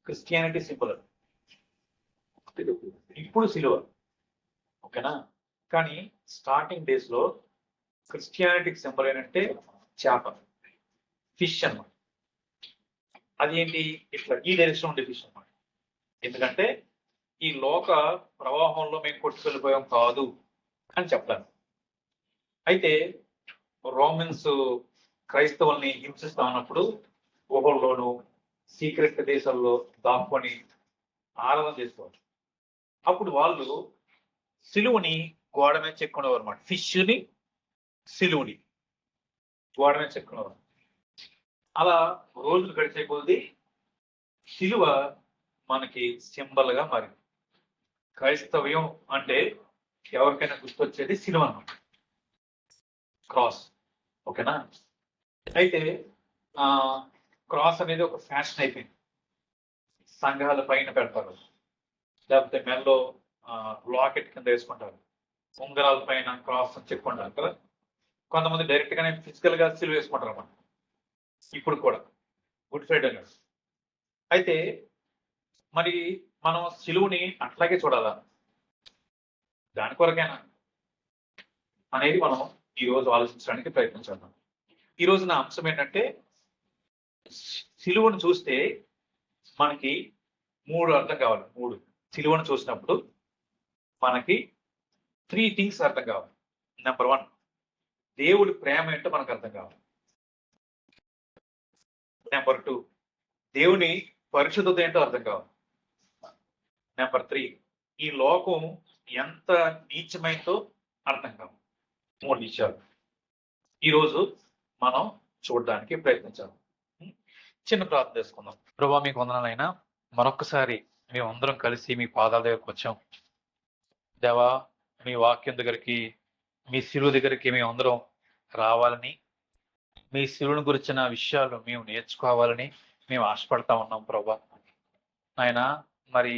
Christianity symbol. ఇప్పుడు సిలువ. ఓకేనా? కానీ స్టార్టింగ్ డేస్ లో క్రిస్టియానిటీకి సింబల్ ఏంటంటే చేప, ఫిష్ అన్నమాట. అది ఏంటి, ఇట్లా ఈ డైరెక్షన్ ఉండే ఫిష్ అన్నమాట. ఎందుకంటే ఈ లోక ప్రవాహంలో మేము కొట్టుకెళ్ళిపోయాం కాదు అని చెప్పాలి. అయితే రోమన్స్ క్రైస్తవుల్ని హింసిస్తా ఉన్నప్పుడు గుహల్లోనూ సీక్రెట్ దేశాల్లో దాక్కొని ఆరాధన చేసుకోవాలి. అప్పుడు వాళ్ళు సిలువని గోడ మీద చెక్కునేవారు అనమాట. ఫిష్ని, సిలువని గోడ మీద చెక్కునేవారు. అలా రోజులు గడిచే కొద్ది సిలువ మనకి సింబల్ గా మారింది. క్రైస్తవ్యం అంటే ఎవరికైనా గుర్తొచ్చేది సిలువ అన్నమాట, క్రాస్. ఓకేనా? అయితే ఆ క్రాస్ అనేది ఒక ఫ్యాషన్ అయిపోయింది. సంఘాల పైన పెడతారు, లేకపోతే మెల్లో లాకెట్ కింద వేసుకుంటారు, ఉంగరాల పైన క్రాస్ అని చెప్పుకుంటారు కదా. కొంతమంది డైరెక్ట్ గానే ఫిజికల్ గా సిలువ వేసుకుంటారు అన్నమాట. ఇప్పుడు కూడా గుడ్ ఫ్రైడే అన్నాడు. అయితే మరి మనం సిలువని అట్లాగే చూడాలా, దాని కొరకైనా అనేది మనం ఈ రోజు ఆలోచించడానికి ప్రయత్నించాలి. ఈ రోజు నా అంశం ఏంటంటే, సిలువను చూస్తే మనకి మూడు అర్థం కావాలి. సిలువను చూసినప్పుడు మనకి 3 థింగ్స్ అర్థం కావాలి. నెంబర్ 1, దేవుడి ప్రేమ ఏంటో మనకు అర్థం కావాలి. నెంబర్ 2, దేవుని పరిశుద్ధత ఏంటో అర్థం కావాలి. నెంబర్ 3, ఈ లోకం ఎంత నీచమైందో అర్థం కావాలి. 3 విషయాలు ఈరోజు మనం చూడడానికి ప్రయత్నించాలి. చిన్న ప్రార్థన చేసుకుందాం. ప్రభువా, మీకు వందనాలైనా మరొక్కసారి మేమందరం కలిసి మీ పాదాల దగ్గరకు వచ్చాం. దేవా, మీ వాక్యం దగ్గరికి, మీ శిలువ దగ్గరికి మేమందరం రావాలని, మీ శిలువను గురించిన విషయాలు మేము నేర్చుకోవాలని మేము ఆశపడతా ఉన్నాం ప్రభా. ఆయన మరి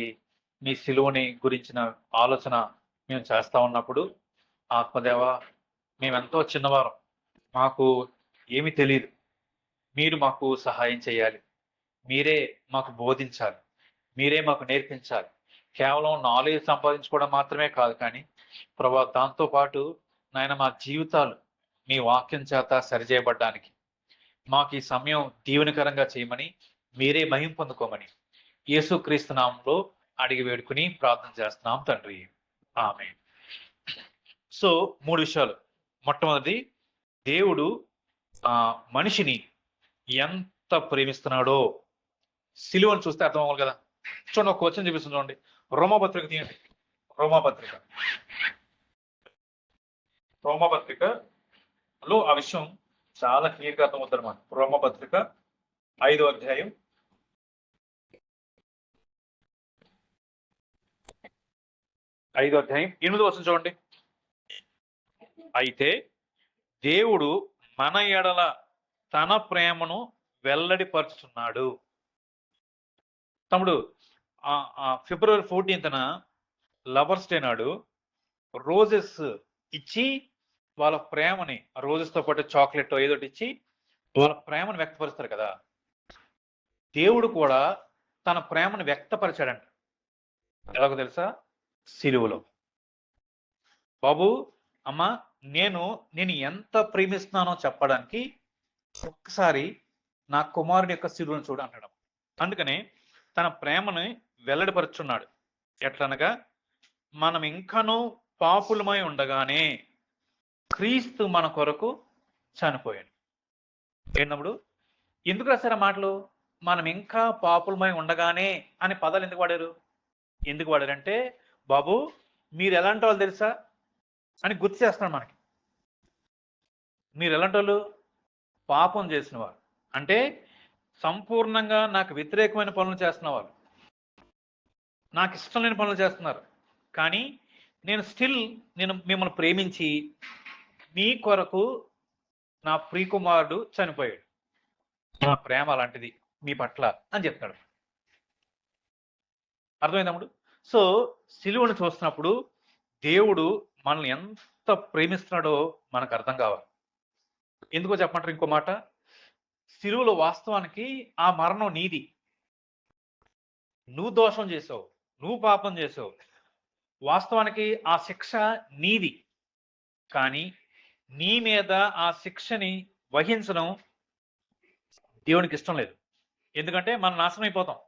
మీ శిలువని గురించిన ఆలోచన మేము చేస్తా ఉన్నప్పుడు, ఆత్మదేవ, మేమెంతో చిన్నవారం, మాకు ఏమి తెలియదు, మీరు మాకు సహాయం చేయాలి, మీరే మాకు బోధించాలి, మీరే మాకు నేర్పించాలి. కేవలం నాలెడ్జ్ సంపాదించుకోవడం మాత్రమే కాదు, కానీ ప్రభా, దాంతో పాటు నాయన మా జీవితాలు మీ వాక్యం చేత సరిచేయబడ్డానికి మాకు ఈ సమయం దీవెనకరంగా చేయమని, మీరే మహిమ పొందుకోమని యేసుక్రీస్తు నామంలో అడిగి వేడుకుని ప్రార్థన చేస్తున్నాం తండ్రి, ఆమేన్. సో 3 విషయాలు. మొట్టమొదటి, దేవుడు మనిషిని ఎంత ప్రేమిస్తున్నాడో సిలువను చూస్తే అర్థం అవ్వాలి కదా. చూడండి, ఒక క్వశ్చన్ చూపిస్తుంది చూడండి. రోమాపత్రిక తీయండి. రోమాపత్రికలో ఆ విషయం చాలా క్లియర్గా అర్థమవుతుంది అన్నమాట. రోమాపత్రిక 5వ అధ్యాయం 8వ వచనం చూడండి. అయితే దేవుడు మన ఎడల తన ప్రేమను వెల్లడిపరుచుతున్నాడు. తమ్ముడు, ఫిబ్రవరి 14న లవర్స్ డే నాడు రోజెస్ ఇచ్చి వాళ్ళ ప్రేమని, రోజెస్ తో పాటు చాక్లెట్ ఏదో ఇచ్చి వాళ్ళ ప్రేమను వ్యక్తపరుస్తారు కదా. దేవుడు కూడా తన ప్రేమను వ్యక్తపరిచాడంట. ఎలాగో తెలుసా? సిలువలో. బాబు, అమ్మ, నేను ఎంత ప్రేమిస్తున్నానో చెప్పడానికి ఒక్కసారి నా కుమారుడి యొక్క సిలువను చూడు అంటాడు. అందుకనే తన ప్రేమను వెల్లడిపరుచున్నాడు. ఎట్లనగా, మనం ఇంకనూ పాపులమై ఉండగానే క్రీస్తు మన కొరకు చనిపోయాడు. ఏంటప్పుడు ఎందుకు రాశారు ఆ మాటలు? మనం ఇంకా పాపులమై ఉండగానే అనే పదాలు ఎందుకు వాడారంటే, బాబు మీరు ఎలాంటి వాళ్ళు తెలుసా అని గుర్తు చేస్తున్నాడు మనకి. మీరు ఎలాంటి వాళ్ళు? పాపం చేసిన వారు, అంటే సంపూర్ణంగా నాకు వ్యతిరేకమైన పనులు చేస్తున్న వారు, నాకు ఇష్టం లేని పనులు చేస్తున్నారు. కానీ నేను మిమ్మల్ని ప్రేమించి మీ కొరకు నా ప్రియకుమారుడు చనిపోయాడు, నా ప్రేమ అలాంటిది మీ పట్ల అని చెప్తాడు. అర్థమైందమ్ముడు? సో సిలువను చూస్తున్నప్పుడు దేవుడు మనల్ని ఎంత ప్రేమిస్తున్నాడో మనకు అర్థం కావాలి. ఎందుకో చెప్పమంటారు? ఇంకో మాట, సిలువలో వాస్తవానికి ఆ మరణం నీది. నువ్వు దోషం చేసావు, నువ్వు పాపం చేసావు. వాస్తవానికి ఆ శిక్ష నీది, కానీ నీ మీద ఆ శిక్షని వహించడం దేవునికి ఇష్టం లేదు. ఎందుకంటే మనం నాశనం అయిపోతాం.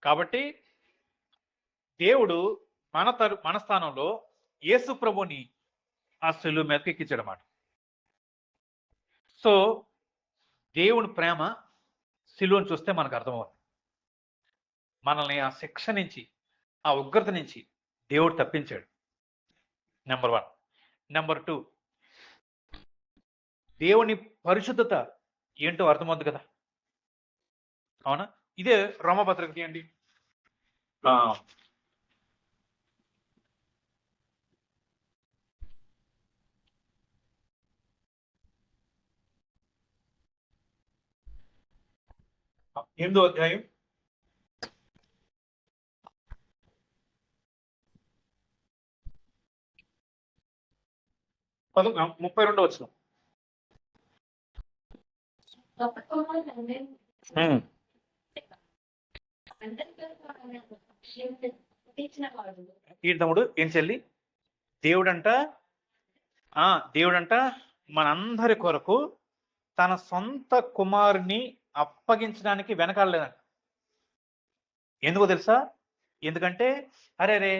కాబట్టి దేవుడు మన స్థానంలో యేసు ప్రభుని ఆ శిలువ మీదకి ఎక్కించాడన్నమాట. సో దేవుని ప్రేమ శిలువను చూస్తే మనకు అర్థమవుతుంది. మనల్ని ఆ శిక్ష నుంచి, ఆ ఉగ్రత నుంచి దేవుడు తప్పించాడు. నెంబర్ 1. నెంబర్ 2, దేవుని పరిశుద్ధత ఏంటో అర్థమవుతుంది కదా, అవునా? ఇదే రోమపత్రిక తీయండి. 8వ అధ్యాయం 32వ వచనం. ఈ తమ్ముడు ఏం చెల్లి, దేవుడంట మనందరి కొరకు తన సొంత కుమారుని అప్పగించడానికి వెనకాడలేదంట. ఎందుకో తెలుసా? ఎందుకంటే అరే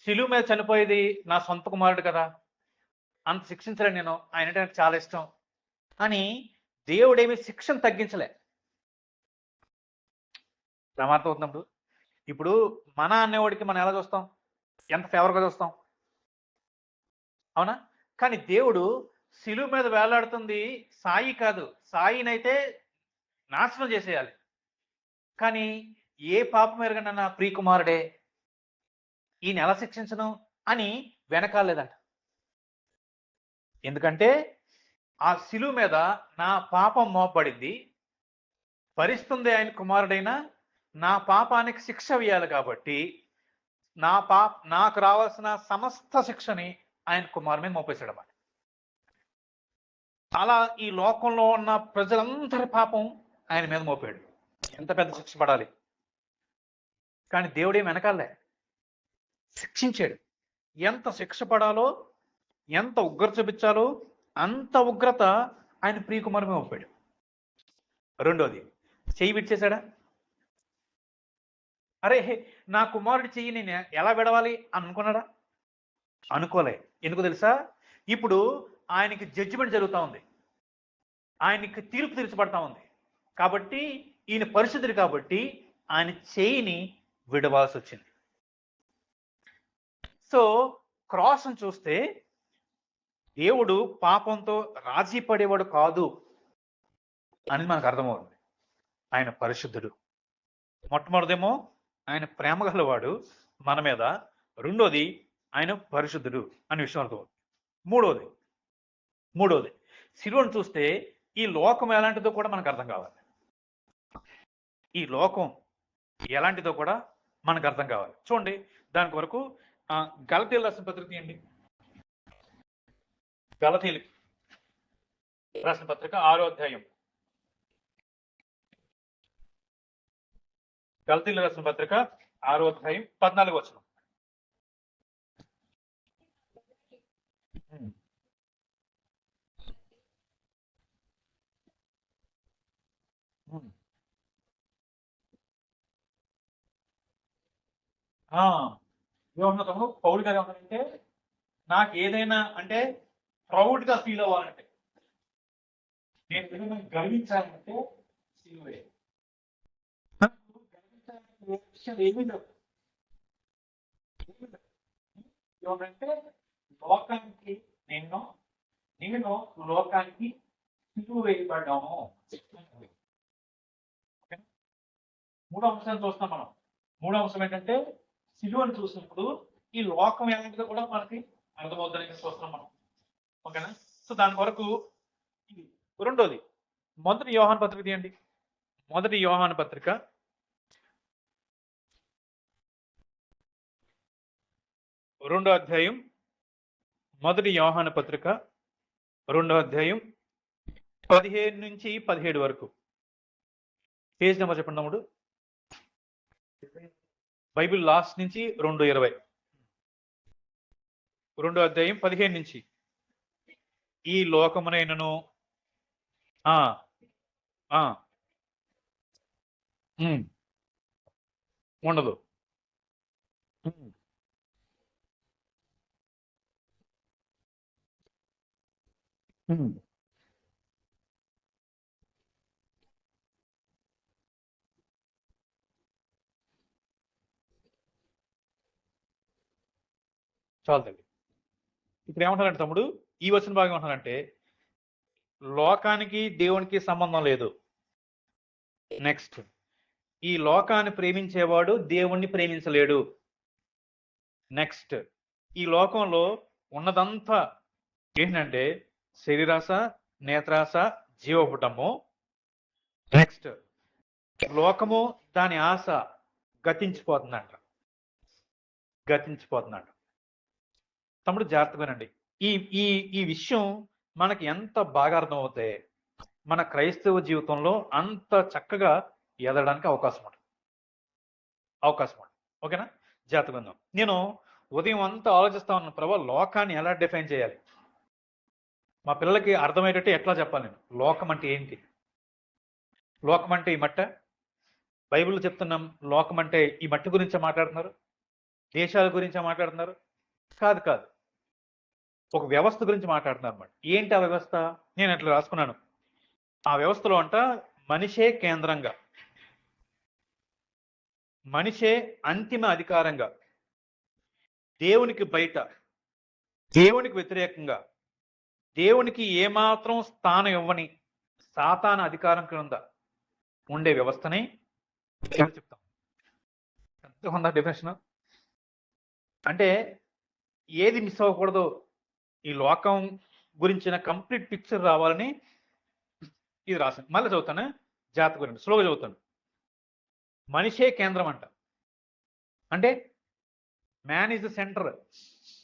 శిలువ మీద చనిపోయేది నా సొంత కుమారుడు కదా, అంత శిక్షించలేను నేను, ఆయన అంటే నాకు చాలా ఇష్టం అని దేవుడేమి శిక్షను తగ్గించలే. ప్రమాదం అవుతున్నప్పుడు ఇప్పుడు మన అనేవాడికి మనం ఎలా చూస్తాం? ఎంత ఫేవర్గా చూస్తాం, అవునా? కానీ దేవుడు శిలువ మీద వేలాడుతుంది సాయి కాదు, సాయినైతే నాశనం చేసేయాలి. కానీ ఏ పాపం ఎరగన నా ప్రియకుమారుడే, ఈయన ఎలా శిక్షించను అని వెనకాలేదంట. ఎందుకంటే ఆ శిలువ మీద నా పాపం మోపబడింది, భరిస్తుంది ఆయన కుమారుడైనా, నా పాపానికి శిక్ష వేయాలి కాబట్టి నాకు రావాల్సిన సమస్త శిక్షని ఆయన కుమారు మీద మోపేశాడు అన్నమాట. అలా ఈ లోకంలో ఉన్న ప్రజలందరి పాపం ఆయన మీద మోపాడు. ఎంత పెద్ద శిక్ష పడాలి, కానీ దేవుడేం వెనకాలే, శిక్షించాడు. ఎంత శిక్ష పడాలో, ఎంత ఉగ్రత చూపించాలో అంత ఉగ్రత ఆయన ప్రియకుమారు మీద మోపాడు. రెండోది, చెయ్యి విడిచేశాడా? అరే నా కుమారుడి చెయ్యి నేను ఎలా విడవాలి అనుకున్నాడా? అనుకోలే. ఎందుకు తెలుసా? ఇప్పుడు ఆయనకి జడ్జిమెంట్ జరుగుతూ ఉంది, ఆయనకి తీర్పు తీర్చబడతా ఉంది. కాబట్టి ఈయన పరిశుద్ధుడు కాబట్టి ఆయన చేయిని విడవాల్సి వచ్చింది. సో క్రాస్ను చూస్తే దేవుడు పాపంతో రాజీ పడేవాడు కాదు అని మనకు అర్థమవుతుంది. ఆయన పరిశుద్ధుడు. మొట్టమొదటిదేమో ఆయన ప్రేమ గలవాడు మన మీద, రెండోది ఆయన పరిశుద్ధుడు అనే విషయం అర్థమవుతుంది. మూడోది శిలువను చూస్తే ఈ లోకం ఎలాంటిదో కూడా మనకు అర్థం కావాలి. ఈ లోకం ఎలాంటిదో కూడా మనకు అర్థం కావాలి. చూడండి, దాని వరకు గలతీయులకు రాసిన పత్రిక తీయండి. గలతీయులకు రాసిన పత్రిక 6వ అధ్యాయం. గలతీయులకు రాసిన పత్రిక 6వ అధ్యాయం 14వ వచనం. ఏమన్నా పౌలు గారు ఏమన్నారంటే, నాకు ఏదైనా అంటే ప్రౌడ్గా ఫీల్ అవ్వాలంటే, నేను ఏదైనా గర్వించాలంటే సిలువే. గర్వించాలంటే విషయం ఏమీ లేవు. ఏమంటే లోకానికి నేను లోకానికి సిలువ వేయబడ్డాము. మూడో అంశాన్ని చూస్తాం మనం. మూడో అంశం ఏంటంటే, సిలువను చూసినప్పుడు ఈ లోకం ఎలాంటిదో కూడా మనకి అర్థమవుతుందని చూస్తున్నాం మనం. ఓకేనా? సో దాని వరకు ఇది. రెండోది, మొదటి యోహాను పత్రిక తీయండి. మొదటి యోహాను పత్రిక 2వ అధ్యాయం. మొదటి యోహాను పత్రిక 2వ అధ్యాయం 15 నుంచి 17 వరకు. పేజ్ నెంబర్ చెప్పండి తమ్ముడు. బైబిల్ లాస్ట్ నుంచి 2:20, 2వ అధ్యాయం 15 నుంచి. ఈ లోకమునైనను ఉండదు. చాలు తల్లి. ఇప్పుడు ఏమంటారంటే తమ్ముడు, ఈ వచ్చిన భాగం ఏమంటారంటే లోకానికి దేవునికి సంబంధం లేదు. నెక్స్ట్, ఈ లోకాన్ని ప్రేమించేవాడు దేవుణ్ణి ప్రేమించలేడు. నెక్స్ట్, ఈ లోకంలో ఉన్నదంతా ఏంటంటే శరీరాశ, నేత్రాశ, జీవపుటము. నెక్స్ట్, లోకము దాని ఆశ గతించిపోతుందంట. తమ్ముడు జాగ్రత్తగానండి. ఈ ఈ ఈ విషయం మనకి ఎంత బాగా అర్థమవుతే మన క్రైస్తవ జీవితంలో అంత చక్కగా ఎదగడానికి అవకాశం ఉంటుంది. ఓకేనా? జాగ్రత్తగా ఉందాం. నేను ఉదయం అంతా ఆలోచిస్తా ఉన్నాను, ప్రభా లోకాన్ని ఎలా డిఫైన్ చేయాలి, మా పిల్లలకి అర్థమయ్యేటట్టు ఎట్లా చెప్పాలి నేను. లోకం అంటే ఏంటి? లోకం అంటే ఈ మట్ట? బైబిల్లో చెప్తున్నాం లోకం అంటే ఈ మట్టి గురించే మాట్లాడుతున్నారు, దేశాల గురించే మాట్లాడుతున్నారు? కాదు, ఒక వ్యవస్థ గురించి మాట్లాడుతున్నారు అన్నమాట. ఏంటి ఆ వ్యవస్థ? నేను అట్లా రాసుకున్నాను. ఆ వ్యవస్థలో అంట మనిషే కేంద్రంగా, మనిషే అంతిమ అధికారంగా, దేవునికి బయట, దేవునికి వ్యతిరేకంగా, దేవునికి ఏమాత్రం స్థానం ఇవ్వని సాతాన అధికారం క్రింద ఉండే వ్యవస్థని చెప్తాం. ఎంతమంది డెఫినేషన్ అంటే ఏది మిస్ అవ్వకూడదు, ఈ లోకం గురించిన కంప్లీట్ పిక్చర్ రావాలని ఇది రాశాను. మళ్ళీ చదువుతాను, జాగ్రత్త గురించి స్లోగా చదువుతాను. మనిషే కేంద్రం అంట. అంటే మ్యాన్ ఈజ్ ద సెంటర్.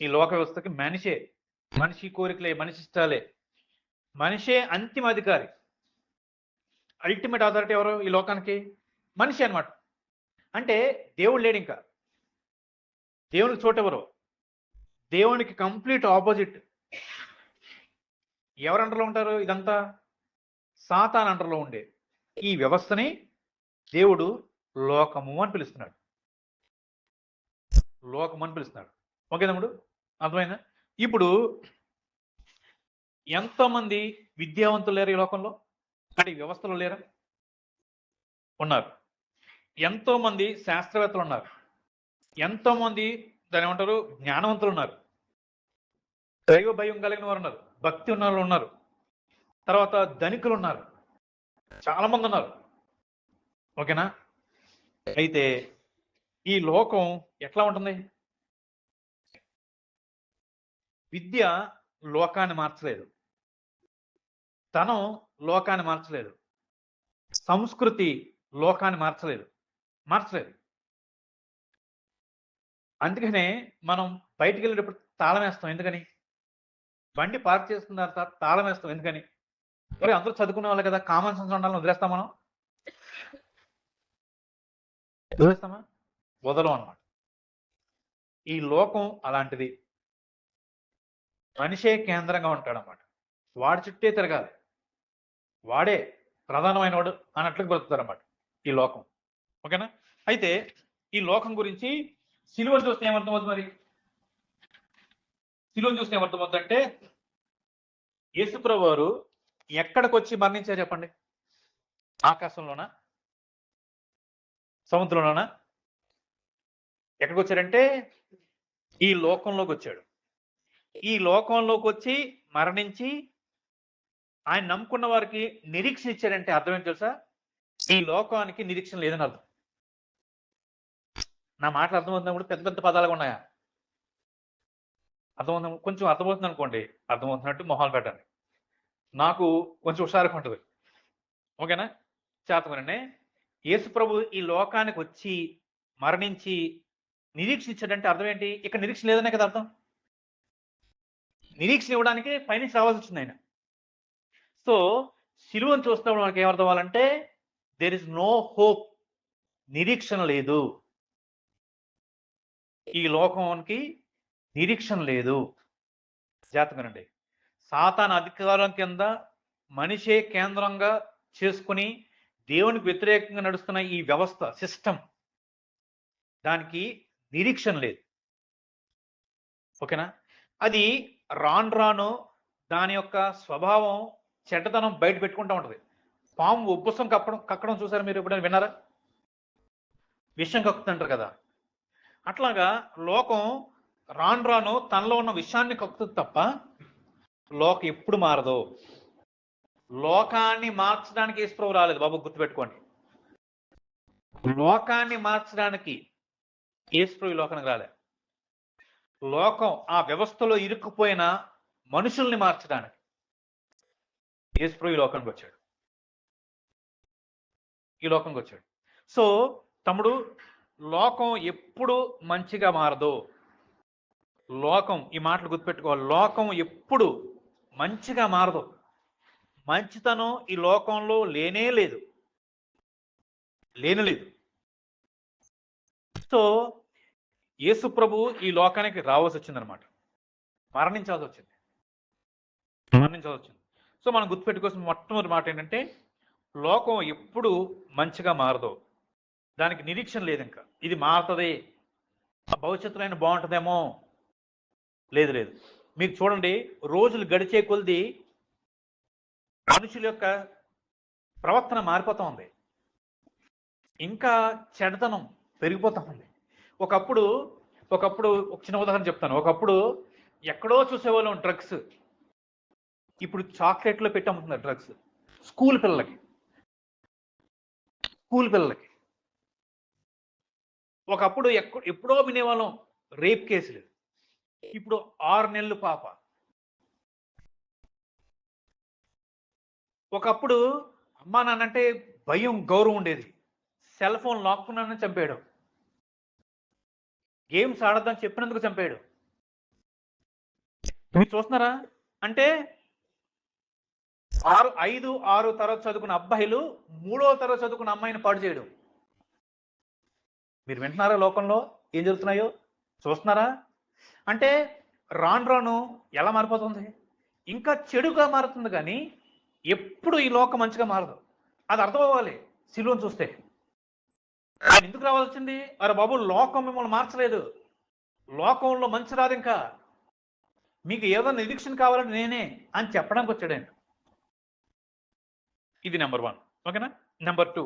ఈ లోక వ్యవస్థకి మనిషి కోరికలే, మనిషి ఇష్టాలే, మనిషే అంతిమ అధికారి. అల్టిమేట్ అథారిటీ ఎవరు ఈ లోకానికి? మనిషి అనమాట. అంటే దేవుడు లేడు, ఇంకా దేవునికి చోటు ఎవరు? దేవునికి కంప్లీట్ ఆపోజిట్. ఎవరు అండర్లో ఉంటారు? ఇదంతా సాతాన్ అండర్లో ఉండే ఈ వ్యవస్థని దేవుడు లోకము అని పిలుస్తున్నాడు. ఓకే తమ్ముడు, అర్థమైందా? ఇప్పుడు ఎంతోమంది విద్యావంతులు లేరు ఈ లోకంలో? అంటే ఈ వ్యవస్థలో లేరా? ఉన్నారు. ఎంతో మంది శాస్త్రవేత్తలు ఉన్నారు, ఎంతో మంది దాని ఏమంటారు జ్ఞానవంతులు ఉన్నారు, దైవ భయం కలిగిన వారు ఉన్నారు, భక్తి ఉన్న వాళ్ళు ఉన్నారు, తర్వాత ధనికులు ఉన్నారు, చాలా మంది ఉన్నారు. ఓకేనా? అయితే ఈ లోకం ఎట్లా ఉంటుంది? విద్య లోకాన్ని మార్చలేదు, ధనం లోకాన్ని మార్చలేదు, సంస్కృతి లోకాన్ని మార్చలేదు. అందుకనే మనం బయటికి వెళ్ళేటప్పుడు తాళం వేస్తాం. ఎందుకని? బండి పార్క్ చేసుకున్న తర్వాత తాళం వేస్తాం. ఎందుకని? మరి అందరూ చదువుకునే వాళ్ళు కదా, కామన్ సెన్స్ ఉండాలని వదిలేస్తాం. మనం వదిలేస్తామా? వదలం అన్నమాట. ఈ లోకం అలాంటిది. మనిషే కేంద్రంగా ఉంటాడన్నమాట. వాడి చుట్టే తిరగాలి, వాడే ప్రధానమైన వాడు అన్నట్లుగా బ్రతుకుతారన్నమాట ఈ లోకం. ఓకేనా? అయితే ఈ లోకం గురించి సిలువను చూస్తే ఏమర్థమవుతుంది? మరి సిలువను చూస్తే ఏమర్థమవుతుంది అంటే యేసుప్రభు వారు ఎక్కడికి వచ్చి మరణించారు చెప్పండి? ఆకాశంలోనా, సముద్రంలోనా? ఎక్కడికి వచ్చాడంటే ఈ లోకంలోకి వచ్చాడు. ఈ లోకంలోకి వచ్చి మరణించి ఆయన నమ్ముకున్న వారికి నిరీక్షణ ఇచ్చాడంటే అర్థం ఏంటి తెలుసా? ఈ లోకానికి నిరీక్షణ లేదని అర్థం. నా మాటలు అర్థమవుతున్నప్పుడు పెద్ద పెద్ద పదాలుగా ఉన్నాయా? అర్థమవుతుంది? కొంచెం అర్థమవుతుంది అనుకోండి, అర్థమవుతున్నట్టు మొహాలు పెట్టండి, నాకు కొంచెం హుషారుగా ఉంటుంది. ఓకేనా? చేతమనండి. యేసు ప్రభు ఈ లోకానికి వచ్చి మరణించి నిరీక్షణ ఇచ్చాడంటే అర్థం ఏంటి? ఇక్కడ నిరీక్షణ లేదనే కదా అర్థం. నిరీక్షణ ఇవ్వడానికి పైనుంచి రావాల్సి వచ్చింది ఆయన. సో సిలువను చూస్తున్నప్పుడు మనకి ఏమర్థం అవ్వాలంటే దేర్ ఇస్ నో హోప్, నిరీక్షణ లేదు. ఈ లోకానికి నిరీక్షణ లేదు. జాగ్రత్తగానండి. సాతాను అధికారం కింద మనిషే కేంద్రంగా చేసుకుని దేవునికి వ్యతిరేకంగా నడుస్తున్న ఈ వ్యవస్థ, సిస్టమ్, దానికి నిరీక్షణ లేదు. ఓకేనా? అది రాను రాను దాని యొక్క స్వభావం, చెడ్డతనం బయట పెట్టుకుంటూ ఉంటుంది. పాము ఉబ్బసం కక్కడం చూసారా మీరు? ఎప్పుడైనా విన్నారా? విషం కక్కుతుంటారు కదా. అట్లాగా లోకం రాను రాను తనలో ఉన్న విషయాన్ని కక్కుతుంది తప్ప లోకం ఎప్పుడు మారదు. లోకాన్ని మార్చడానికి యేసుప్రభు రాలేదు బాబు, గుర్తుపెట్టుకోండి. లోకాన్ని మార్చడానికి యేసుప్రభు ఈ లోకానికి రాలేదు. లోకం ఆ వ్యవస్థలో ఇరుక్కుపోయిన మనుషుల్ని మార్చడానికి యేసుప్రభు ఈ లోకానికి వచ్చాడు. ఈ లోకంకి వచ్చాడు. సో తమ్ముడు, లోకం ఎప్పుడు మంచిగా మారదు. లోకం, ఈ మాటలు గుర్తుపెట్టుకోవాలి, లోకం ఎప్పుడు మంచిగా మారదు. మంచితనం ఈ లోకంలో లేనే లేదు. సో యేసు ప్రభు ఈ లోకానికి రావాల్సి వచ్చిందనమాట. మరణించాల్సి వచ్చింది. సో మనం గుర్తుపెట్టుకోవాల్సిన మొట్టమొదటి మాట ఏంటంటే, లోకం ఎప్పుడు మంచిగా మారదు, దానికి నిరీక్షణ లేదు. ఇంకా ఇది మారుతుంది, భవిష్యత్తులో అయినా బాగుంటుందేమో, లేదు. మీకు చూడండి, రోజులు గడిచే కొద్ది మనుషుల యొక్క ప్రవర్తన మారిపోతూ ఉంది. ఇంకా చెడ్డతనం పెరిగిపోతూ ఉంది. ఒకప్పుడు ఒక చిన్న ఉదాహరణ చెప్తాను. ఒకప్పుడు ఎక్కడో చూసేవాళ్ళం డ్రగ్స్, ఇప్పుడు చాక్లెట్లో పెట్టి అమ్ముతున్నారు డ్రగ్స్. స్కూల్ పిల్లలకి. ఒకప్పుడు ఎప్పుడో వినేవాళ్ళం రేప్ కేసులు, ఇప్పుడు 6 నెలలు పాప. ఒకప్పుడు అమ్మా నాన్నంటే భయం, గౌరవం ఉండేది. సెల్ ఫోన్ లాక్కున్నానని చంపాడు. గేమ్స్ ఆడద్దని చెప్పినందుకు చంపాడు. మీరు చూస్తున్నారా? అంటే 5-6 తరగతి చదువుకున్న అబ్బాయిలు 3వ తరగతి చదువుకున్న అమ్మాయిని పాడు చేయడం. మీరు వింటున్నారా? లోకంలో ఏం జరుగుతున్నాయో చూస్తున్నారా? అంటే రాను రాను ఎలా మారిపోతుంది? ఇంకా చెడుగా మారుతుంది, కానీ ఎప్పుడు ఈ లోకం మంచిగా మారదు. అది అర్థం అవ్వాలి. సిలువను చూస్తే ఆయన ఎందుకు రావాల్సింది? అరే బాబు, లోకం మిమ్మల్ని మార్చలేదు, లోకంలో మంచి రాదు, ఇంకా మీకు ఏదో నిరీక్షణ కావాలని నేనే అని చెప్పడానికి వచ్చాడు ఆయన. ఇది నెంబర్ 1. ఓకేనా? నెంబర్ 2,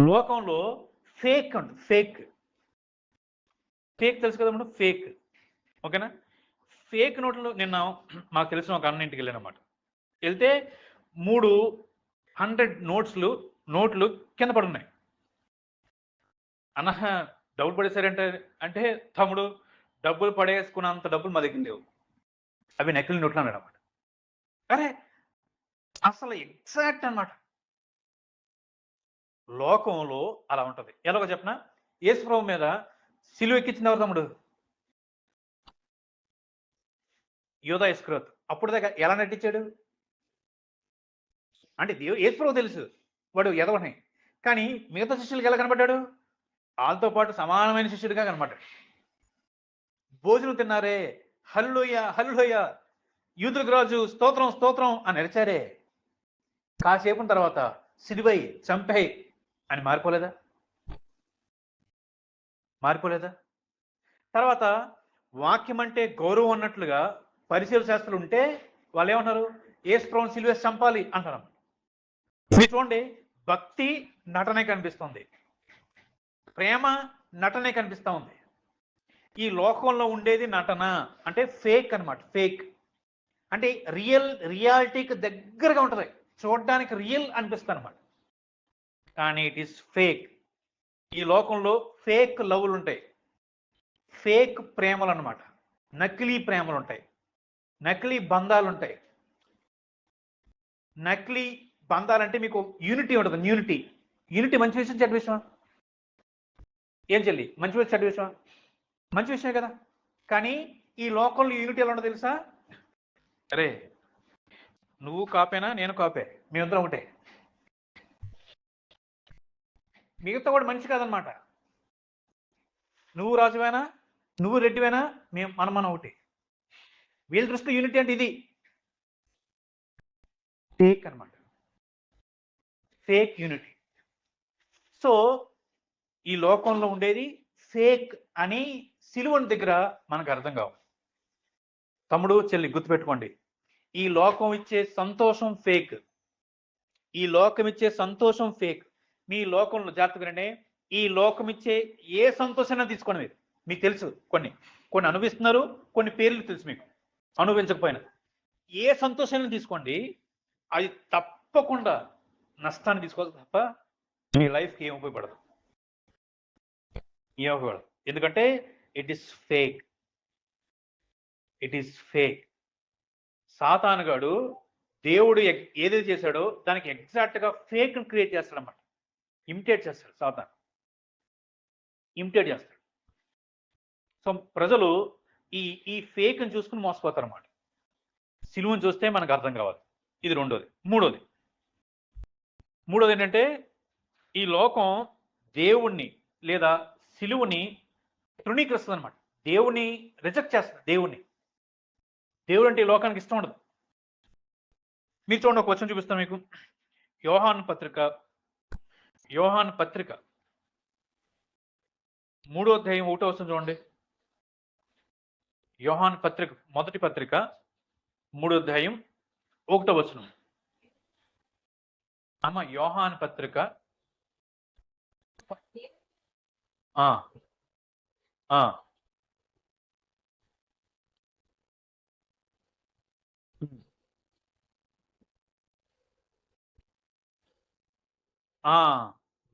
లోకంలో ఫేక్ తెలుసు కదా మనం, ఫేక్. ఓకేనా? ఫేక్ నోట్లు. నిన్న మాకు తెలిసిన ఒక అన్న ఇంటికి వెళ్ళానమాట. వెళ్తే 300 నోట్లు కింద పడున్నాయి. అన్న డబ్బులు పడేశారంటే, అంటే తమ్ముడు, డబ్బులు పడేసుకున్నంత డబ్బులు మా దగ్గర లేవు, అవి నకిలీ నోట్లు అన్నాడు అన్నమాట. అరే అసలు ఎగ్జాక్ట్ అన్నమాట. లోకంలో అలా ఉంటుంది. ఎలాగో చెప్పనా? యేసుప్రభు మీద సిలువ ఎక్కించింది ఎవరు తమ్ముడు? యూదా ఇస్కరియోతు. అప్పుడు దాకా ఎలా నటించాడు? అంటే యేసుప్రభు తెలుసు వాడు ఎదవని, కానీ మిగతా శిష్యులకి ఎలా కనబడ్డాడు? వాళ్ళతో పాటు సమానమైన శిష్యుడిగా కనబడ్డాడు. భోజనం తిన్నారే, హల్లెలూయా, యూదులకు రాజు, స్తోత్రం అని అరిచారే. కాసేపు తర్వాత సిలువై, చంపై అని మారిపోలేదా? తర్వాత వాక్యం అంటే గౌరవం అన్నట్లుగా పరిశీలన శాస్త్రాలు ఉంటే వాళ్ళు ఏమన్నారు? యేసుప్రభువుని సిలువేసి చంపాలి అంటారు. మీరు చూడండి, భక్తి నటనే కనిపిస్తుంది, ప్రేమ నటనే కనిపిస్తూ ఉంది. ఈ లోకంలో ఉండేది నటన, అంటే ఫేక్ అన్నమాట. ఫేక్ అంటే రియాలిటీకి దగ్గరగా ఉంటుంది, చూడడానికి రియల్ అనిపిస్తుంది అన్నమాట, కానీ ఇట్ ఈస్ ఫేక్. ఈ లోకంలో ఫేక్ లవ్లు ఉంటాయి, ఫేక్ ప్రేమలు అన్నమాట, నకిలీ ప్రేమలు ఉంటాయి, నకిలీ బంధాలు ఉంటాయి. నకిలీ బంధాలంటే మీకు యూనిటీ ఉంటుంది. యూనిటీ మంచి విషయం, చెడ్డ విషయం? ఏం చెల్లి, మంచి విషయం చెడ్డ విషయం? మంచి విషయమే కదా. కానీ ఈ లోకంలో యూనిటీ ఎలా ఉండదు తెలుసా? అరే నువ్వు కాపేనా, నేను కాపే, మేమిద్దరం ఒకటే. మిగతా కూడా మనిషి కాదనమాట. నువ్వు రాజువేనా, నువ్వు రెడ్డివేనా, మనం ఒకటి. వీళ్ళ దృష్టిలో యూనిటీ అంటే ఇది ఫేక్ అనమాట, ఫేక్ యూనిటీ. సో ఈ లోకంలో ఉండేది ఫేక్ అని సిలువని దగ్గర మనకు అర్థం కావు. తమ్ముడు చెల్లి గుర్తుపెట్టుకోండి, ఈ లోకం ఇచ్చే సంతోషం ఫేక్, ఈ లోకం ఇచ్చే సంతోషం ఫేక్. మీ లోకంలో జాగ్రత్తగానే ఈ లోకం ఇచ్చే ఏ సంతోషమైనా తీసుకోండి, మీరు మీకు తెలుసు కొన్ని అనుభవిస్తున్నారు, కొన్ని పేర్లు తెలుసు మీకు, అనుభవించకపోయినా ఏ సంతోషాన్ని తీసుకోండి, అది తప్పకుండా నష్టాన్ని తీసుకోవాలి తప్ప మీ లైఫ్కి ఏం ఉపయోగపడదు, ఏం ఉపయోగపడదు. ఎందుకంటే it is fake, it is fake. సాతానుగాడు దేవుడు ఏదైతే చేశాడో దానికి ఎగ్జాక్ట్గా ఫేక్ క్రియేట్ చేస్తాడన్నమాట, ఇమిటేట్ చేస్తాడు సాతాను, ఇమిటేట్ చేస్తాడు. సో ప్రజలు ఈ ఫేక్ని చూసుకుని మోసపోతారు అన్నమాట. సిలువను చూస్తే మనకు అర్థం కావాలి. ఇది రెండోది. మూడోది ఏంటంటే ఈ లోకం దేవుణ్ణి లేదా సిలువని తృణీకరిస్తుంది అనమాట, దేవుణ్ణి రిజెక్ట్ చేస్తుంది. దేవుడు అంటే ఈ లోకానికి ఇష్టం ఉండదు. మీరు చూడండి, ఒక వచనం చూపిస్తాను మీకు. యోహాను పత్రిక 3వ అధ్యాయం 1వ వచనం చూడండి. యోహాను పత్రిక, మొదటి పత్రిక 3వ అధ్యాయం 1వ వచనం. యోహాను పత్రిక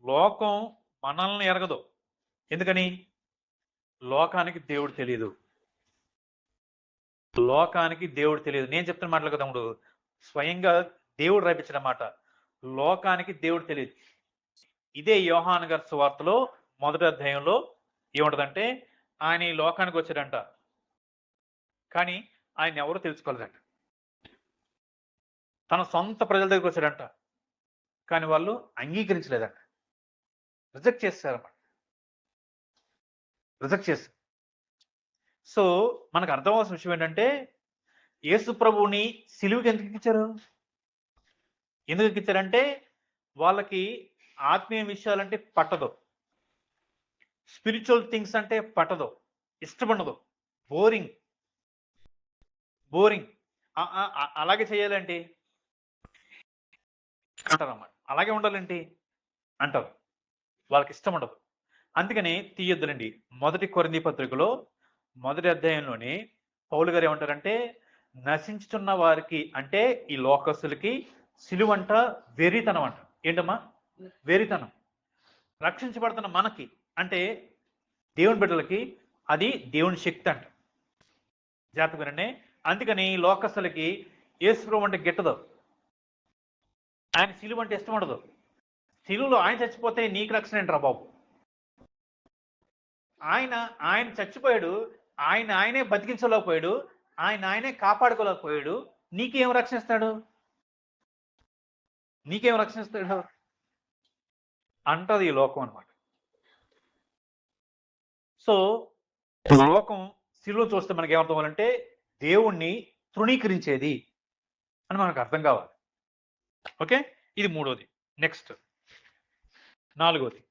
లోకం మనల్ని ఎరగదు. ఎందుకని? లోకానికి దేవుడు తెలియదు, నేను చెప్తున్న మాటలు కదా తమ్ముడు, స్వయంగా దేవుడు రాయించిన మాట. లోకానికి దేవుడు తెలియదు. ఇదే యోహాను గారి సువార్తలో మొదటి అధ్యాయంలో ఏముంటదంటే, ఆయన ఈ లోకానికి వచ్చాడంట, కానీ ఆయన ఎవరు తెలుసుకోలేదంట. తన సొంత ప్రజల దగ్గరికి వచ్చాడంట, కానీ వాళ్ళు అంగీకరించలేదంట, రిజెక్ట్ చేస్తారన్నమాట, రిజెక్ట్ చేస్తారు. సో మనకు అర్థమవలసిన విషయం ఏంటంటే, యేసు ప్రభువుని సిలువకి ఎందుకు ఎక్కించారంటే వాళ్ళకి ఆత్మీయ విషయాలంటే పట్టదు, స్పిరిచువల్ థింగ్స్ అంటే పట్టదు, ఇష్టపడదు, బోరింగ్. అలాగే చేయాలంటే అంటారన్నమాట, అలాగే ఉండాలంటే అంటారు, వాళ్ళకి ఇష్టం ఉండదు. అందుకని తీయొద్దులండి. మొదటి కొరింథీ పత్రికలో మొదటి అధ్యాయంలోనే పౌలు గారు ఏమంటారంటే, నశించుతున్న వారికి అంటే ఈ లోకస్తులకి సిలువంట వెర్రితనం అంట. ఏంటమ్మా? వెర్రితనం. రక్షించబడుతున్న మనకి అంటే దేవుని బిడ్డలకి అది దేవుని శక్తి అంట. జాగ్రత్తగానే. అందుకని లోకస్తులకి యేసు అంటే గిట్టదు, ఆయన సిలువ అంటే ఇష్టం ఉండదు. సిలువలో ఆయన చచ్చిపోతే నీకు రక్షణ ఏంట్రా బాబు? ఆయన చచ్చిపోయాడు, ఆయనే బతికించలేకపోయాడు, ఆయనే కాపాడుకోలేకపోయాడు, నీకేం రక్షిస్తాడు అంటది ఈ లోకం అనమాట. సో లోకం సిలువ చూస్తే మనకి ఏమర్థం అవ్వాలంటే దేవుణ్ణి తృణీకరించేది అని మనకు అర్థం కావాలి. ఓకే, ఇది మూడోది. నెక్స్ట్ నాలుగోది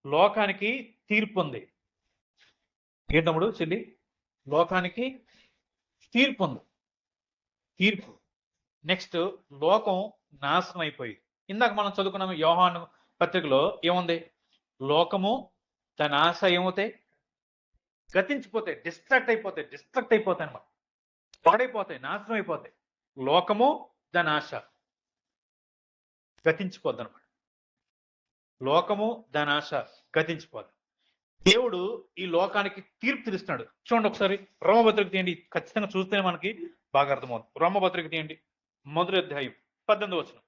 లోకానికి తీర్పు ఉంది. ఏంటమ్ముడు చెల్లి? లోకానికి తీర్పు ఉంది. నెక్స్ట్ లోకం నాశనం అయిపోయి, ఇందాక మనం చదువుకున్నాము యోహాను పత్రికలో ఏముంది? లోకము దాని ఆశ ఏమవుతాయి? గతించిపోతాయి, డిస్ట్రాక్ట్ అయిపోతాయి అన్నమాట, పాడైపోతాయి, నాశనం అయిపోతాయి. లోకము దాని ఆశ గతించిపోద్ది అనమాట, గతించిపోద్ది. దేవుడు ఈ లోకానికి తీర్పు తీరుస్తున్నాడు. చూడండి ఒకసారి రోమపత్రిక తీయండి, ఖచ్చితంగా చూస్తేనే మనకి బాగా అర్థమవుతుంది. రోమపత్రిక తీయండి, మొదటి అధ్యాయం 18వ వచనం.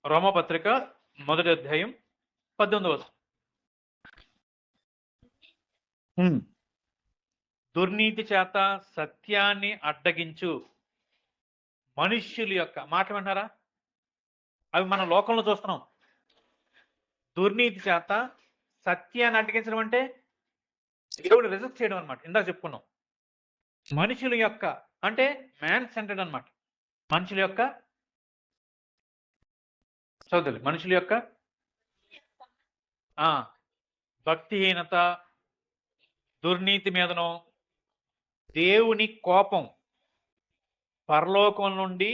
రోమపత్రిక మొదటి అధ్యాయం 18వ వచనం. దుర్నీతి చేత సత్యాన్ని అడ్డగించు మనుష్యుల యొక్క మాట వింటారా? అవి మన లోకంలో చూస్తున్నాం. దుర్నీతి చేత సత్యాన్ని అడ్డగించడం అంటే దేవుడు రిజెక్ట్ చేయడం అనమాట. ఇందాక చెప్పుకున్నాం. మనుషుల యొక్క అంటే మ్యాన్ సెంటర్డ్ అనమాట. మనుషుల యొక్క చదువులు మనుషుల యొక్క భక్తిహీనత, దుర్నీతి మీదనో దేవుని కోపం పరలోకం నుండి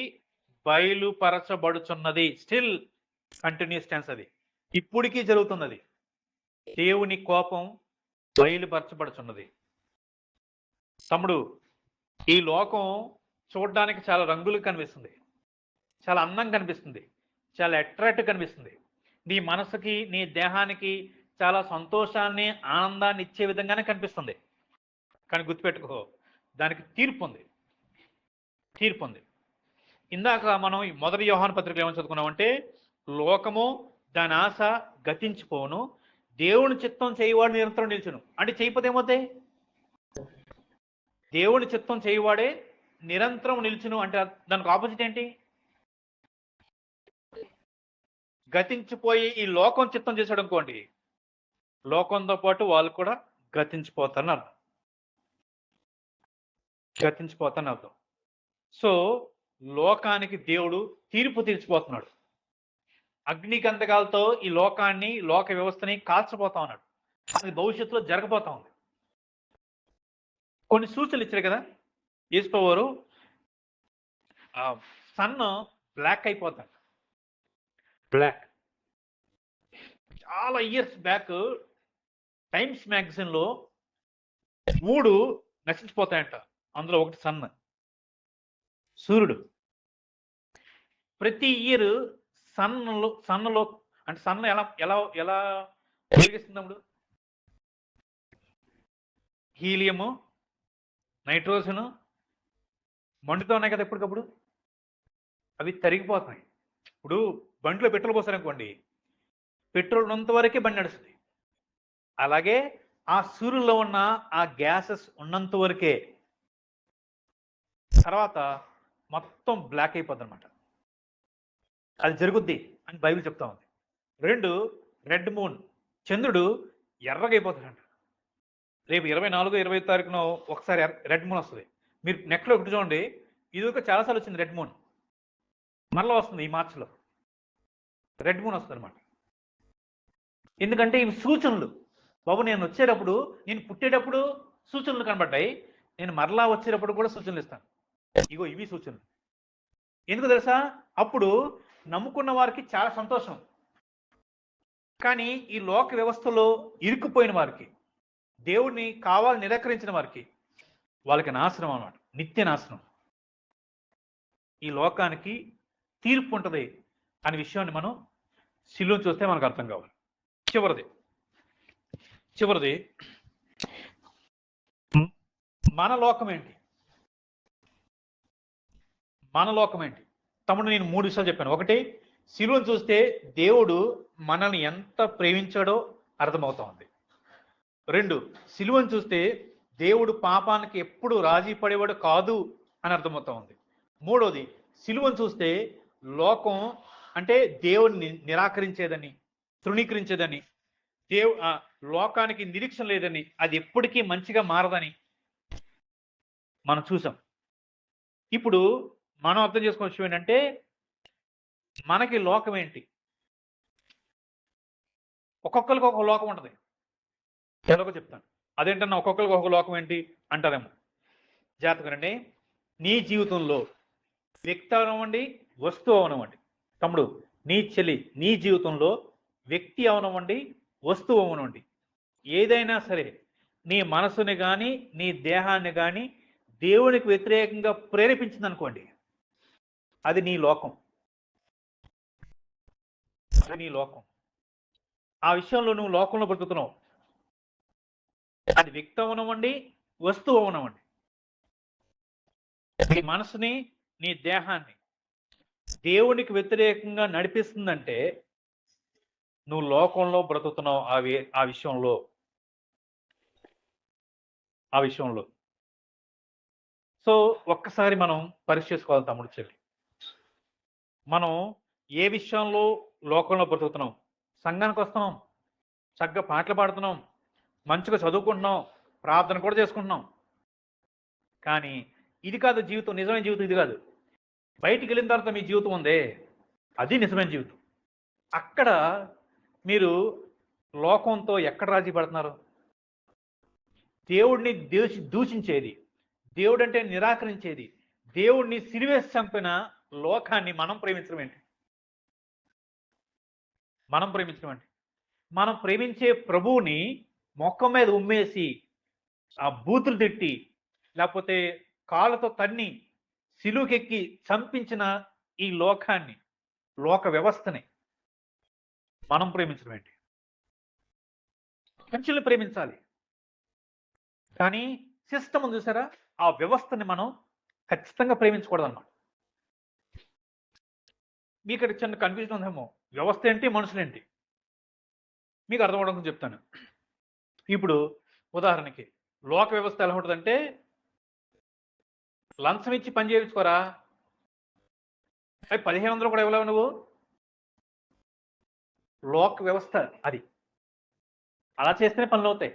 బయలుపరచబడుచున్నది. స్టిల్ కంటిన్యూస్ టెన్స్ అది. ఇప్పటికీ జరుగుతున్నది. దేవుని కోపం బయలుపరచబడుచున్నది. తమ్ముడు, ఈ లోకం చూడడానికి చాలా రంగులు కనిపిస్తుంది, చాలా అందంగా కనిపిస్తుంది, చాలా అట్రాక్టివ్ కనిపిస్తుంది. నీ మనసుకి, నీ దేహానికి చాలా సంతోషాన్ని, ఆనందాన్ని ఇచ్చే విధంగానే కనిపిస్తుంది. కానీ గుర్తుపెట్టుకో, దానికి తీర్పు ఉంది. తీర్పు ఉంది. ఇందాక మనం మొదటి యోహాను పత్రికలో ఏమని చదువుకున్నామంటే, లోకము దాని ఆశ గతించిపోను, దేవుని చిత్తం చేయవాడు నిరంతరం నిల్చును. అంటే చేయకపోతే ఏమవుతాయి? దేవుని చిత్తం చేయవాడే నిరంతరం నిల్చును. అంటే దానికి ఆపోజిట్ ఏంటి? గతించిపోయి ఈ లోకం చిత్తం చేశాడు అనుకోండి, లోకంతో పాటు వాళ్ళు కూడా గతించిపోతారని అర్థం. గతించిపోతారని అర్థం. సో లోకానికి దేవుడు తీర్పు తీర్చిపోతున్నాడు. అగ్నిగంధకాలతో ఈ లోకాన్ని, లోక వ్యవస్థని కాల్చబోతా ఉన్నాడు. అది భవిష్యత్తులో జరగబోతా ఉంది. కొన్ని సూచనలు ఇచ్చారు కదా యేసుప్రభువారు. సన్ బ్లాక్ అయిపోతాడు. బ్లాక్. చాలా ఇయర్స్ బ్యాక్ టైమ్స్ మ్యాగజైన్ లో 3 నశించిపోతాయంట. అందులో ఒకటి సూర్యుడు. ప్రతి ఇయర్ సన్నులో అంటే సన్ ఎలా ఎలా ఎలా వెలిగిస్తున్నప్పుడు హీలియము, నైట్రోజను మండుతూ ఉన్నాయి కదా ఎప్పటికప్పుడు. అవి తరిగిపోతున్నాయి. ఇప్పుడు బండిలో పెట్రోల్ పోసారనుకోండి, పెట్రోల్ ఉన్నంత వరకే బండి నడుస్తుంది. అలాగే ఆ సూర్యుల్లో ఉన్న ఆ గ్యాసెస్ ఉన్నంత వరకే, తర్వాత మొత్తం బ్లాక్ అయిపోద్ది అనమాట. అది జరుగుద్ది అని బైబిల్ చెప్తా ఉంది. 2 రెడ్ మూన్, చంద్రుడు ఎర్రగా అయిపోతాడంట. రేపు 24, 25 తారీఖున ఒకసారి రెడ్ మూన్ వస్తుంది. మీరు నెక్లో ఒకటి చూడండి, ఇది ఒక చాలాసార్లు వచ్చింది రెడ్ మూన్. మరలా వస్తుంది ఈ మార్చిలో రెడ్ మూన్ వస్తుంది అనమాట. ఎందుకంటే ఇవి సూచనలు. బాబు, నేను వచ్చేటప్పుడు, నేను పుట్టేటప్పుడు సూచనలు కనబడ్డాయి, నేను మరలా వచ్చేటప్పుడు కూడా సూచనలు ఇస్తాను. ఇగో ఇవి సూచనలు. ఎందుకు తెలుసా? అప్పుడు నమ్ముకున్న వారికి చాలా సంతోషం. కానీ ఈ లోక వ్యవస్థలో ఇరుక్కుపోయిన వారికి, దేవుడిని కావాలని నిరాకరించిన వారికి, వాళ్ళకి నాశనం అన్నమాట, నిత్య నాశనం. ఈ లోకానికి తీర్పు ఉంటుంది అనే విషయాన్ని మనం శిలువను చూస్తే మనకు అర్థం కావాలి. చివరిది మన లోకం ఏంటి? మన లోకం ఏంటి? తమ్ముడు, నేను 3 విషయాలు చెప్పాను. ఒకటి, శిలువను చూస్తే దేవుడు మనల్ని ఎంత ప్రేమించాడో అర్థమవుతా ఉంది. 2, శిలువను చూస్తే దేవుడు పాపానికి ఎప్పుడు రాజీ పడేవాడు కాదు అని అర్థమవుతా ఉంది. 3వది, శిలువను చూస్తే లోకం అంటే దేవుడిని నిరాకరించేదని, తృణీకరించేదని, లోకానికి నిరీక్షణ లేదని, అది ఎప్పటికీ మంచిగా మారదని మనం చూసాం. ఇప్పుడు మనం అర్థం చేసుకున్న విషయం ఏంటంటే, మనకి లోకం ఏంటి? ఒక్కొక్కరికి ఒక లోకం ఉంటుంది. ఎలాగో చెప్తాను. అదేంటన్నా ఒక్కొక్కరికి ఒక లోకం ఏంటి అంటారేమో. జాగ్రత్తగానండి. నీ జీవితంలో వ్యక్తి అవనవ్వండి, వస్తువు అవనవ్వండి. తమ్ముడు, నీ చెల్లి, నీ జీవితంలో వ్యక్తి అవనవ్వండి, వస్తువు అవనవ్వండి, ఏదైనా సరే నీ మనసుని కానీ, నీ దేహాన్ని కానీ దేవునికి వ్యతిరేకంగా ప్రేరేపించింది అనుకోండి, అది నీ లోకం. అది నీ లోకం. ఆ విషయంలో నువ్వు లోకంలో బ్రతుకుతున్నావు. అది వ్యక్తి అవనవ్వండి, వస్తువు అవనవ్వండి. నీ మనసుని, నీ దేహాన్ని దేవునికి వ్యతిరేకంగా నడిపిస్తుందంటే నువ్వు లోకంలో బ్రతుకుతున్నావు. ఆ విషయంలో సో ఒక్కసారి మనం పరీక్ష చేసుకోవాలి తమ్ముడు, చెల్లి. మనం ఏ విషయంలో లోకంలో బ్రతుకుతున్నాం? సంఘానికి వస్తున్నాం, చక్కగా పాటలు పాడుతున్నాం, మంచిగా చదువుకుంటున్నాం, ప్రార్థన కూడా చేసుకుంటున్నాం. కానీ ఇది కాదు జీవితం, నిజమైన జీవితం ఇది కాదు. బయటికి వెళ్ళిన తర్వాత మీ జీవితం ఉందే, అది నిజమైన జీవితం. అక్కడ మీరు లోకంతో ఎక్కడ రాజీ పడుతున్నారు? దేవుడిని దూషించేది, దేవుడు అంటే నిరాకరించేది, దేవుడిని సిరివేసి చంపిన లోకాన్ని మనం ప్రేమించడం ఏంటి? మనం ప్రేమించే ప్రభువుని మొక్క మీద ఉమ్మేసి ఆ బూతులు తిట్టి లేకపోతే కాళ్ళతో తన్ని సిలువకెక్కి చంపించిన ఈ లోకాన్ని, లోక వ్యవస్థని మనం ప్రేమించడం ఏంటి? మనుషుల్ని ప్రేమించాలి, కానీ సిస్టమ్ ఉంది చూసారా, ఆ వ్యవస్థని మనం ఖచ్చితంగా ప్రేమించకూడదు అన్నమాట. మీకు ఇక్కడ చిన్న కన్ఫ్యూజన్ ఉందేమో, వ్యవస్థ ఏంటి, మనుషులేంటి? మీకు అర్థమవడం చెప్తాను. ఇప్పుడు ఉదాహరణకి లోక వ్యవస్థ ఎలా ఉంటుందంటే, లంచం ఇచ్చి పని చేయించుకోరా, అవి 1500 కూడా ఇవ్వలేవు నువ్వు. లోక వ్యవస్థ అది. అలా చేస్తేనే పనులు అవుతాయి,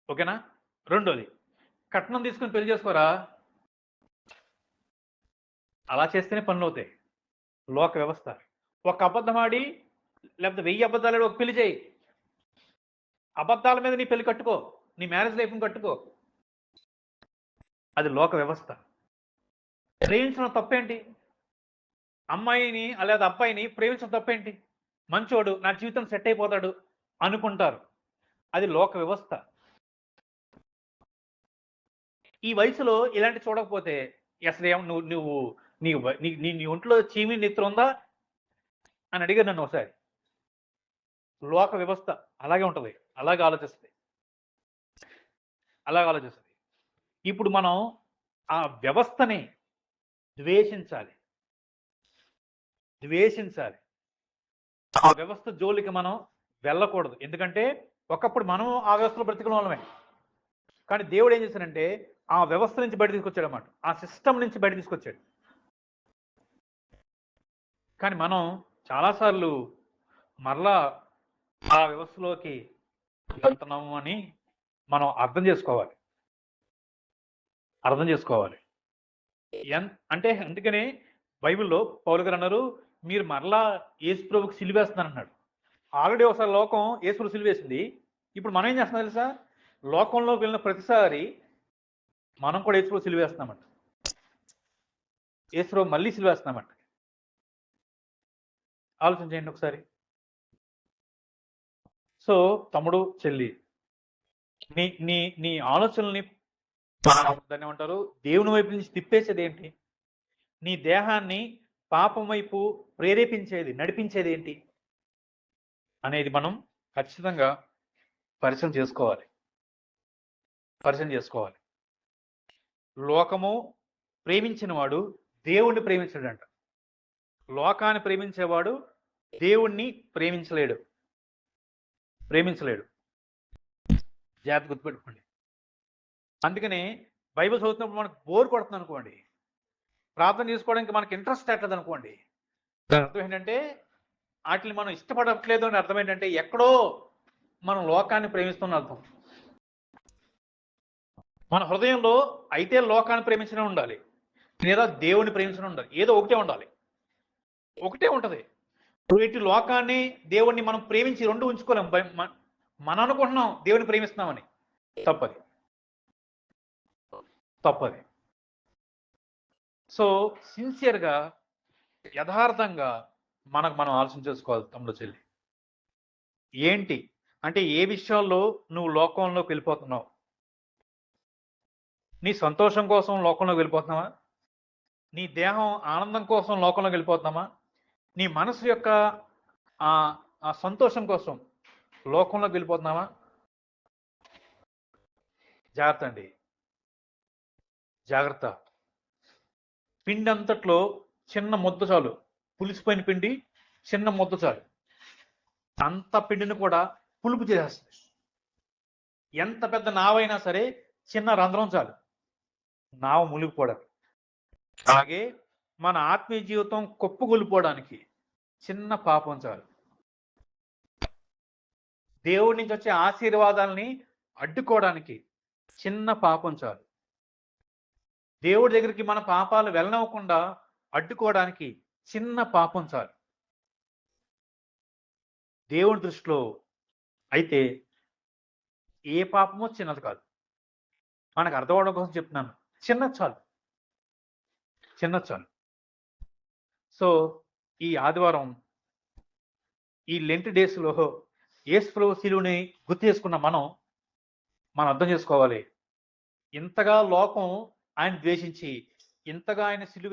ఓకేనా? రెండోది, కట్నం తీసుకుని పెళ్లి చేసుకోరా, అలా చేస్తేనే పనులు అవుతాయి, లోక వ్యవస్థ. ఒక అబద్ధం ఆడి లేకపోతే 1000 అబద్ధాలు ఒక పెళ్లి చేయి, అబద్ధాల మీద నీ పెళ్లి కట్టుకో, నీ మ్యారేజ్ లైఫ్ని కట్టుకో, అది లోక వ్యవస్థ. ప్రేమించడం తప్పేంటి? అమ్మాయిని లేదా అబ్బాయిని ప్రేమించడం తప్పేంటి? మంచోడు, నా జీవితం సెట్ అయిపోతాడు అనుకుంటారు, అది లోక వ్యవస్థ. ఈ వయసులో ఇలాంటి చూడకపోతే అసలు ఏమో నువ్వు నీ ఒంట్లో చీమి నిద్ర ఉందా అని అడిగారు నన్ను ఒకసారి. లోక వ్యవస్థ అలాగే ఉంటుంది, అలాగే ఆలోచిస్తుంది. ఇప్పుడు మనం ఆ వ్యవస్థని ద్వేషించాలి. ఆ వ్యవస్థ జోలికి మనం వెళ్ళకూడదు. ఎందుకంటే ఒకప్పుడు మనం ఆ వ్యవస్థలో బ్రతికిన వాళ్ళమే, కానీ దేవుడు ఏం చేశాడంటే ఆ వ్యవస్థ నుంచి బయట తీసుకొచ్చాడు అన్నమాట, ఆ సిస్టమ్ నుంచి బయట తీసుకొచ్చాడు. కానీ మనం చాలాసార్లు మరలా ఆ వ్యవస్థలోకి వెళ్తున్నాము అని మనం అర్థం చేసుకోవాలి. అంటే అందుకనే బైబిల్లో పౌలు గారు అన్నారు, మీరు మరలా యేసు ప్రభుకి సిలువేస్తున్నాను అన్నాడు. ఆల్రెడీ ఒకసారి లోకం యేసు సిలువేసింది, ఇప్పుడు మనం ఏం చేస్తున్నాం తెలుసా? లోకంలోకి వెళ్ళిన ప్రతిసారి మనం కూడా యేసు ప్రభు సిలువేస్తున్నామంట, యేసు ప్రభు మళ్ళీ సిలువేస్తున్నామంట. ఆలోచన చేయండి ఒకసారి. సో తమ్ముడు, చెల్లి, నీ నీ నీ ఆలోచనల్ని దాన్ని ఏమంటారు, దేవుని వైపు నుంచి తిప్పేసేది ఏంటి? నీ దేహాన్ని పాపం వైపు ప్రేరేపించేది, నడిపించేది ఏంటి అనేది మనం ఖచ్చితంగా పరిచయం చేసుకోవాలి. లోకము ప్రేమించిన వాడు దేవుణ్ణి ప్రేమించడంట, లోకాన్ని ప్రేమించేవాడు దేవుణ్ణి ప్రేమించలేడు. జాగ్రత్త గుర్తుపెట్టుకోండి. అందుకనే బైబిల్ చదువుతున్నప్పుడు మనకు బోర్ కొడుతుంది అనుకోండి, ప్రార్థన చేసుకోవడానికి మనకి ఇంట్రెస్ట్ ఎట్లేదు అనుకోండి, అర్థం ఏంటంటే వాటిని మనం ఇష్టపడట్లేదు అని అర్థం ఏంటంటే ఎక్కడో మనం లోకాన్ని ప్రేమిస్తున్న అర్థం. మన హృదయంలో అయితే లోకాన్ని ప్రేమించడం ఉండాలి, లేదా దేవుని ప్రేమించడం ఉండాలి, ఏదో ఒకటే ఉంటుంది. ఇటు లోకాన్ని దేవుణ్ణి మనం ప్రేమించి రెండు ఉంచుకోలేం. మనం అనుకుంటున్నాం దేవుని ప్రేమిస్తున్నామని, తప్పది. సో సిన్సియర్గా, యథార్థంగా మనం ఆలోచన చేసుకోవాలి తమ్ముడు, చెల్లి. ఏంటి అంటే ఏ విషయాల్లో నువ్వు లోకంలోకి వెళ్ళిపోతున్నావు? నీ సంతోషం కోసం లోకంలోకి వెళ్ళిపోతున్నావా? నీ దేహం ఆనందం కోసం లోకంలోకి వెళ్ళిపోతున్నామా? నీ మనసు యొక్క ఆ సంతోషం కోసం లోకంలోకి వెళ్ళిపోతున్నావా? జాగ్రత్త. పిండి అంతట్లో చిన్న ముద్ద చాలు, పులిసిపోయిన పిండి చిన్న ముద్ద చాలు, అంత పిండిని కూడా పులుపు చేసేస్తుంది. ఎంత పెద్ద నావైనా సరే చిన్న రంధ్రం చాలు, నావ మునిగిపోవడానికి. అలాగే మన ఆత్మీయ జీవితం కుప్పగొలిపోవడానికి చిన్న పాపం చాలు. దేవుడి నుంచి వచ్చే ఆశీర్వాదాలని అడ్డుకోవడానికి చిన్న పాపం చాలు. దేవుడి దగ్గరికి మన పాపాలు వెళ్ళనివ్వకుండా అడ్డుకోవడానికి చిన్న పాపం చాలు. దేవుడి దృష్టిలో అయితే ఏ పాపమో చిన్నది కాదు. మనకు అర్థం అవడం కోసం చెప్తున్నాను. చిన్నది చాలు. చిన్నది చాలు. సో ఈ ఆదివారం ఈ లెంట్ డేస్‌లో యేసు ప్రభు శిలువని గుర్తు చేసుకున్న మనం అర్థం చేసుకోవాలి. ఇంతగా లోకం ఆయన ద్వేషించి, ఇంతగా ఆయన సిలువ